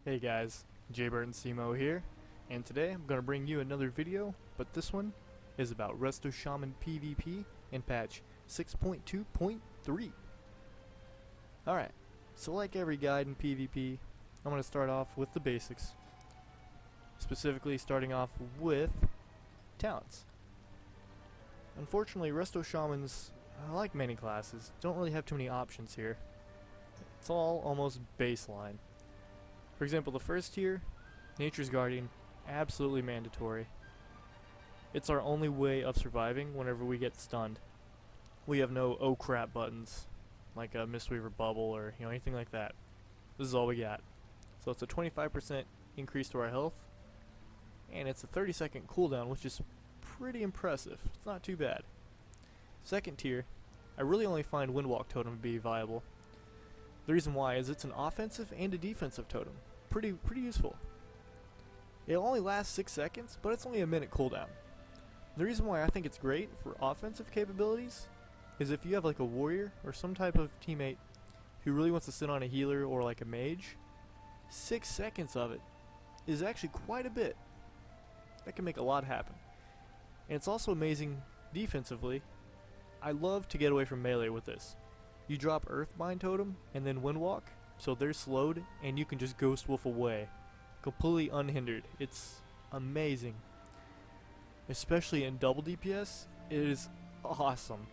Hey guys, JBurtonCmo here, and today I'm going to bring you another video, but this one is about Resto Shaman PvP in patch 6.2.3. Alright, so like every guide in PvP, I'm going to start off with the basics, specifically starting off with talents. Unfortunately, Resto Shamans, like many classes, don't really have too many options here. It's all almost baseline. For example, the first tier, Nature's Guardian, absolutely mandatory. It's our only way of surviving whenever we get stunned. We have no oh crap buttons, like a Mistweaver bubble or anything like that. This is all we got. So it's a 25% increase to our health, and it's a 30-second cooldown, which is pretty impressive. It's not too bad. Second tier, I really only find Windwalk Totem to be viable. The reason why is it's an offensive and a defensive totem. Pretty useful. It only lasts 6 seconds, but it's only a minute cooldown. The reason why I think it's great for offensive capabilities is if you have like a warrior or some type of teammate who really wants to sit on a healer or like a mage, 6 seconds of it is actually quite a bit. That can make a lot happen. And it's also amazing defensively. I love to get away from melee with this. You drop Earthbind Totem and then Windwalk, so they're slowed and you can just Ghost Wolf away, completely unhindered. It's amazing. Especially in double DPS, it is awesome.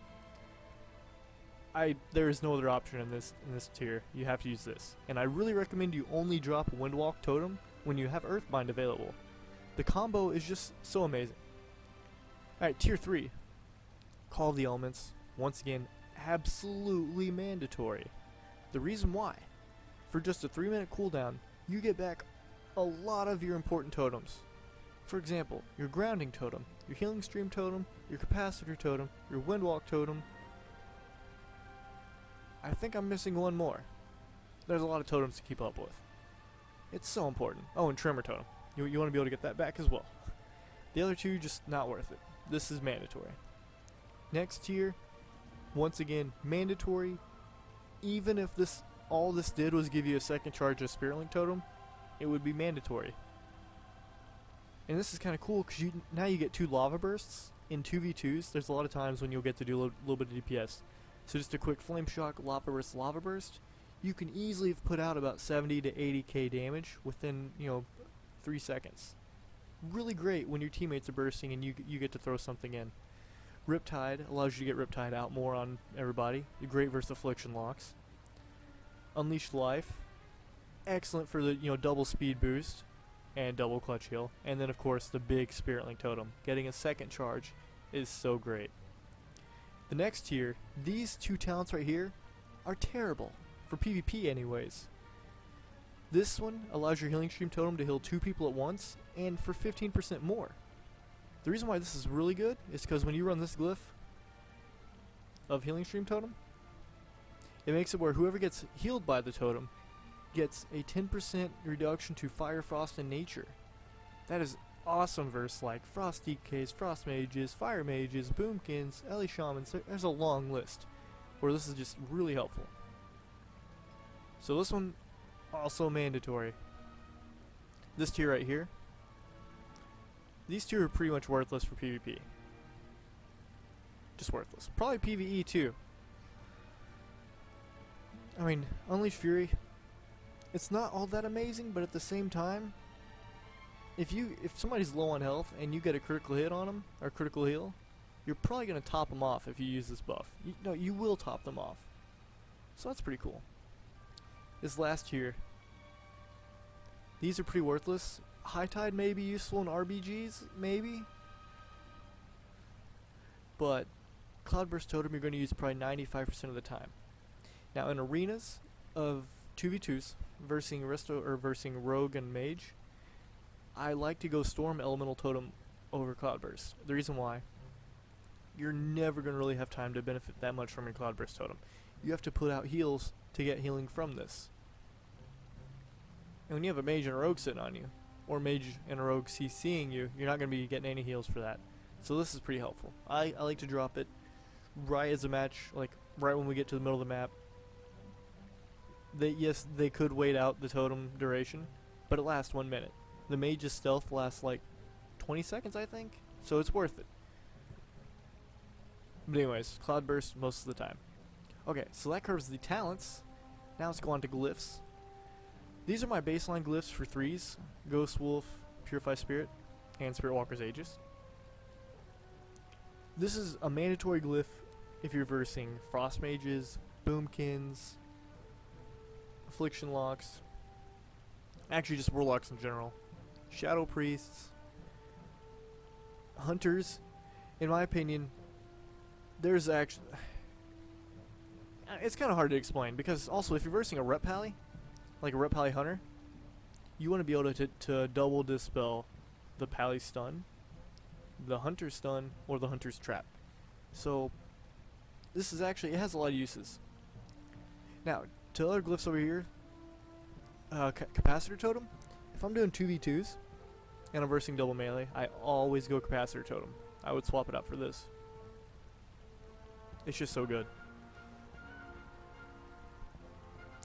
There is no other option in this tier. You have to use this. And I really recommend you only drop Windwalk Totem when you have Earthbind available. The combo is just so amazing. Alright, tier 3. Call of the Elements. Once again, absolutely mandatory. The reason why, for just a 3-minute cooldown, you get back a lot of your important totems. For example, your grounding totem, your healing stream totem, your capacitor totem, your windwalk totem. I think I'm missing one more. There's a lot of totems to keep up with. It's so important. Oh, and tremor totem. You want to be able to get that back as well. The other two, just not worth it. This is mandatory. Next tier, once again, mandatory. Even if all this did was give you a second charge of Spirit Totem, it would be mandatory. And this is kind of cool because now you get 2 lava bursts in 2v2s. There's a lot of times when you'll get to do a little bit of DPS. So just a quick Flame Shock, lava burst. You can easily put out about 70 to 80k damage within 3 seconds. Really great when your teammates are bursting and you get to throw something in. Riptide allows you to get Riptide out more on everybody. Great versus Affliction locks. Unleashed Life, excellent for the double speed boost and double clutch heal. And then of course the big Spirit Link Totem. Getting a second charge is so great. The next tier, these 2 talents right here are terrible for PvP anyways. This one allows your Healing Stream Totem to heal 2 people at once and for 15% more. The reason why this is really good is because when you run this glyph of Healing Stream Totem, it makes it where whoever gets healed by the totem gets a 10% reduction to Fire, Frost, and Nature. That is awesome versus like Frost DKs, Frost Mages, Fire Mages, Boomkins, Ellie Shamans. There's a long list where this is just really helpful. So this one, also mandatory. This tier right here, these 2 are pretty much worthless for PvP. Just worthless. Probably PvE too. I mean, Unleashed Fury, it's not all that amazing, but at the same time, if somebody's low on health and you get a critical hit on them, or critical heal, you're probably going to top them off if you use this buff. You will top them off. So that's pretty cool. This last tier, these are pretty worthless. High Tide may be useful in RBGs, maybe. But Cloudburst Totem you're going to use probably 95% of the time. Now in arenas of 2v2s, versing Resto or versing Rogue and Mage, I like to go Storm Elemental Totem over Cloudburst. The reason why, you're never going to really have time to benefit that much from your Cloudburst Totem. You have to put out heals to get healing from this. And when you have a Mage and a Rogue sitting on you, or Mage and a Rogue CCing you, you're not going to be getting any heals for that. So this is pretty helpful. I like to drop it right as a match, like right when we get to the middle of the map. Yes, they could wait out the totem duration, but it lasts 1 minute. The mage's stealth lasts like 20 seconds, I think, so it's worth it. But anyways, Cloud Burst most of the time. Okay, so that covers the talents. Now let's go on to Glyphs. These are my baseline Glyphs for 3s. Ghost Wolf, Purify Spirit, and Spirit Walker's Aegis. This is a mandatory glyph if you're versing Frost Mages, Boomkins, Affliction Locks, actually just Warlocks in general, Shadow Priests, Hunters. In my opinion, there's actually... It's kind of hard to explain, because also if you're versing a Rep Pally, like a Rep Pally Hunter, you want to be able to double dispel the Pally stun, the Hunter's stun, or the Hunter's trap. So this is actually, it has a lot of uses. Now, to other glyphs over here, Capacitor Totem. If I'm doing 2v2s and I'm versing double melee, I always go Capacitor Totem. I would swap it out for this. It's just so good.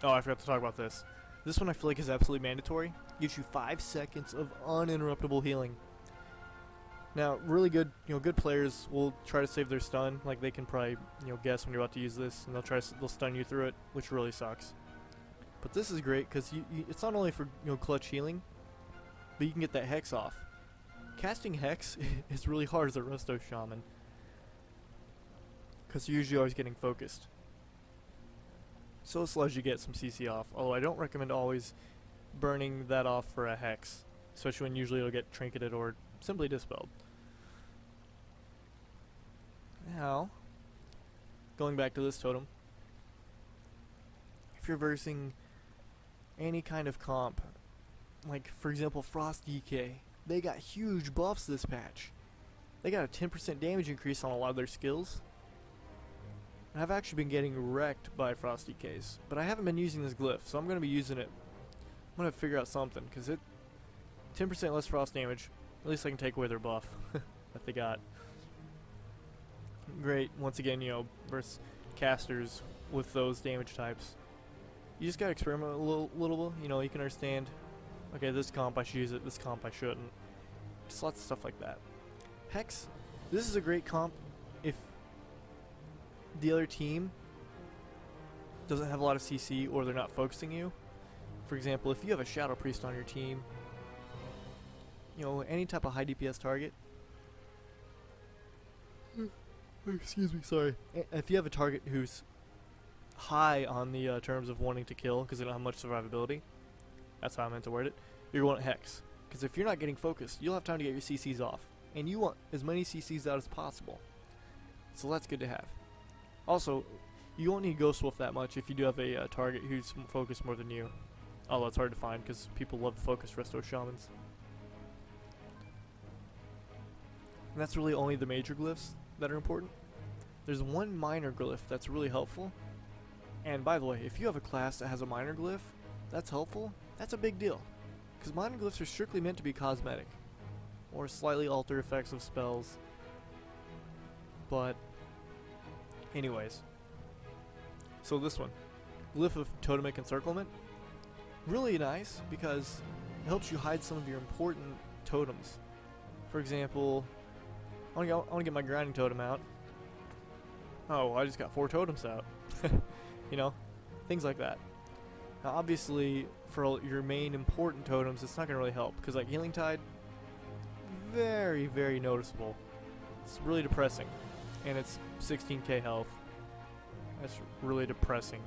Oh, I forgot to talk about this. This one I feel like is absolutely mandatory. Gives you 5 seconds of uninterruptible healing. Now, really good, good players will try to save their stun. Like they can probably, guess when you're about to use this, and they'll stun you through it, which really sucks. But this is great because it's not only for clutch healing, but you can get that Hex off. Casting Hex is really hard as a Resto Shaman, because you're usually always getting focused. So this allows you to get some CC off, although I don't recommend always burning that off for a Hex, especially when usually it'll get trinketed or simply dispelled. Now, going back to this totem, if you're versing any kind of comp, like for example Frost DK, they got huge buffs this patch. They got a 10% damage increase on a lot of their skills. And I've actually been getting wrecked by Frost DKs, but I haven't been using this glyph, so I'm going to be using it. I'm going to figure out something, because it 10% less frost damage. At least I can take away their buff that they got. Great, once again, versus casters with those damage types. You just gotta experiment a little. You can understand, okay, this comp I should use it, this comp I shouldn't. Just lots of stuff like that. Hex, this is a great comp if the other team doesn't have a lot of CC or they're not focusing you. For example, if you have a Shadow Priest on your team, any type of high DPS target. Excuse me, sorry. If you have a target who's high on the terms of wanting to kill because they don't have much survivability, that's how I meant to word it, you're going to Hex. Because if you're not getting focused, you'll have time to get your CCs off. And you want as many CCs out as possible. So that's good to have. Also, you won't need Ghost Wolf that much if you do have a target who's focused more than you. Although it's hard to find because people love the focused Resto Shamans. And that's really only the major glyphs that are important. There's one minor glyph that's really helpful. And by the way, if you have a class that has a minor glyph that's helpful, that's a big deal. Because minor glyphs are strictly meant to be cosmetic, or slightly alter effects of spells. But anyways, so this one, Glyph of Totemic Encirclement, really nice because it helps you hide some of your important totems. For example, I want to get my grinding totem out. Oh, I just got 4 totems out. Things like that. Now obviously, for your main important totems, it's not going to really help, because like Healing Tide, very, very noticeable. It's really depressing, and it's 16k health. That's really depressing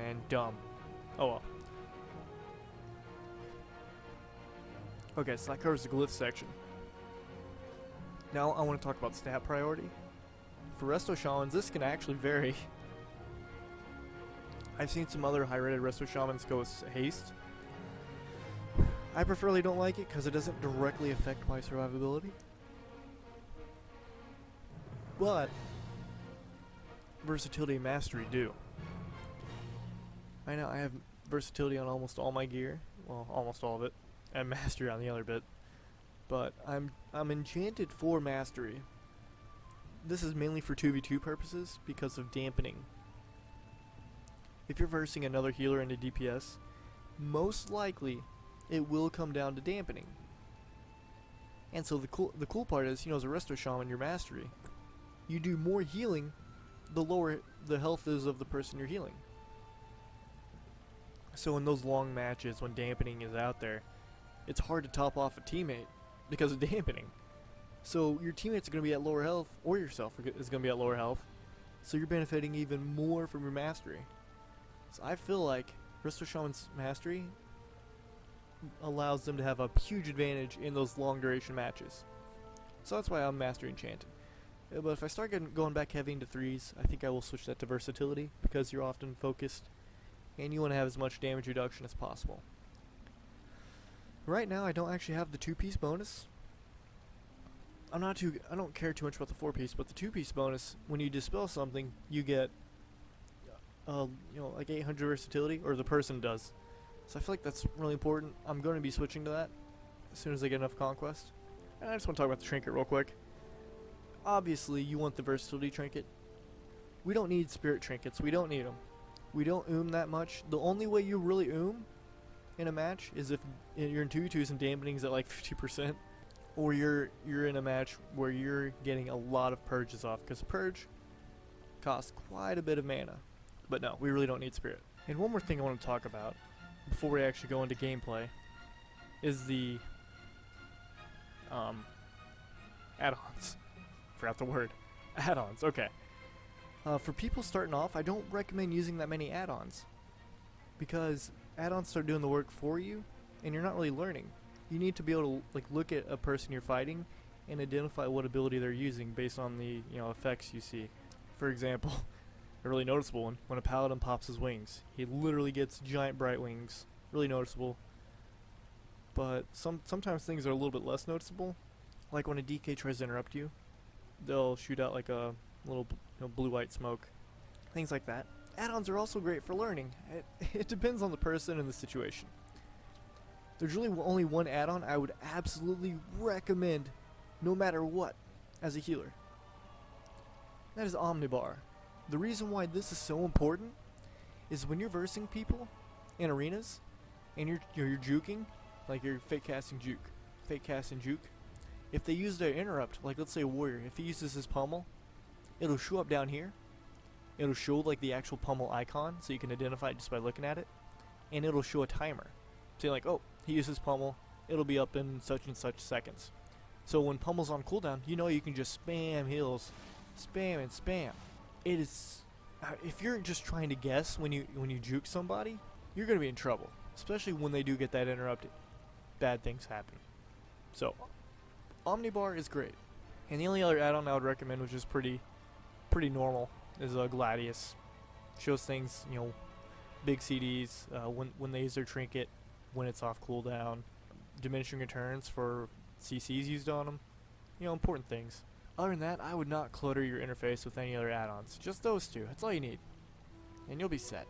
and dumb. Oh well. Okay, so that covers the glyph section. Now I want to talk about stat priority. For Resto Shamans, this can actually vary. I've seen some other high-rated Resto Shamans go with haste. I preferably don't like it because it doesn't directly affect my survivability. But versatility and mastery do. I know I have versatility on almost all my gear. Well, almost all of it. And mastery on the other bit. But I'm enchanted for mastery. This is mainly for 2v2 purposes because of dampening. If you're versing another healer into DPS, most likely it will come down to dampening. And so the cool part is, as a Resto Shaman, your mastery, you do more healing the lower the health is of the person you're healing. So in those long matches when dampening is out there, it's hard to top off a teammate because of dampening. So your teammates are going to be at lower health, or yourself is going to be at lower health, so you're benefiting even more from your mastery. So I feel like Resto Shaman's mastery allows them to have a huge advantage in those long duration matches. So that's why I'm Mastery Enchanted. But if I start going back heavy into 3s, I think I will switch that to Versatility, because you're often focused and you want to have as much damage reduction as possible. Right now I don't actually have the 2-piece bonus. I don't care too much about the 4-piece, but the 2-piece bonus, when you dispel something, you get like 800 versatility, or the person does. So I feel like that's really important. I'm going to be switching to that as soon as I get enough conquest. And I just want to talk about the trinket real quick. Obviously, you want the versatility trinket. We don't need spirit trinkets. We don't need them. We don't that much. The only way you really in a match is if you're in 2v2s and dampening's at like 50%, or you're in a match where you're getting a lot of purges off, because purge costs quite a bit of mana. But no, we really don't need spirit. And one more thing I want to talk about before we actually go into gameplay is the add-ons. Forgot the word. Add-ons, okay. For people starting off, I don't recommend using that many add-ons, because add-ons start doing the work for you and you're not really learning. You need to be able to look at a person you're fighting and identify what ability they're using based on the effects you see. For example, a really noticeable one, when a paladin pops his wings, he literally gets giant bright wings. Really noticeable. But sometimes things are a little bit less noticeable. Like when a DK tries to interrupt you, they'll shoot out like a little blue-white smoke. Things like that. Add-ons are also great for learning. It depends on the person and the situation. There's really only one add-on I would absolutely recommend, no matter what, as a healer. That is Omnibar. The reason why this is so important is when you're versing people in arenas and you're juking, like you're fake casting juke. If they use their interrupt, like let's say a warrior, if he uses his pummel, it'll show up down here. It'll show like the actual pummel icon, so you can identify it just by looking at it, and it'll show a timer. So you're like, oh, he uses pummel, it'll be up in such and such seconds. So when pummel's on cooldown, you can just spam heals, spam and spam. It is, if you're just trying to guess when you juke somebody, you're gonna be in trouble, especially when they do get that interrupted. Bad things happen. So Omnibar is great, and the only other add-on I would recommend, which is pretty normal, is Gladius. Shows things, big CDs when they use their trinket, when it's off cooldown, diminishing returns for CCs used on them, important things. Other than that, I would not clutter your interface with any other add-ons. Just those two. That's all you need, and you'll be set.